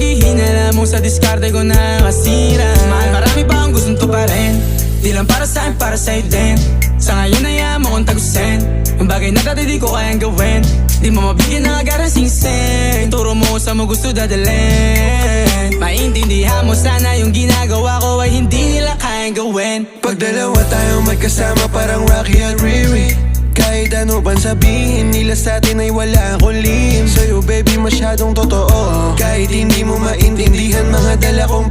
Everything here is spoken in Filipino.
sabihin, alam mo sa diskarte ko nakasira. Mahal, marami pa akong gustong tuparin, di lang para sa'kin, para sa'yo din. Sa ngayon ayaw mo kong tagusin ang bagay na dati di ko kayang gawin. Di mo mabigyan ng agarang singsing, turo mo sa mo gusto dadalhin. Maintindihan mo sana yung ginagawa ko ay hindi nila kayang gawin. Pag dalawa tayong magkasama parang Rocky at Riri, kahit ano bang sabihin nila sa'tin ay wala akong lihim. Sa'yo baby masyadong totoo, kahit hindi mo maintindihan mga dala kong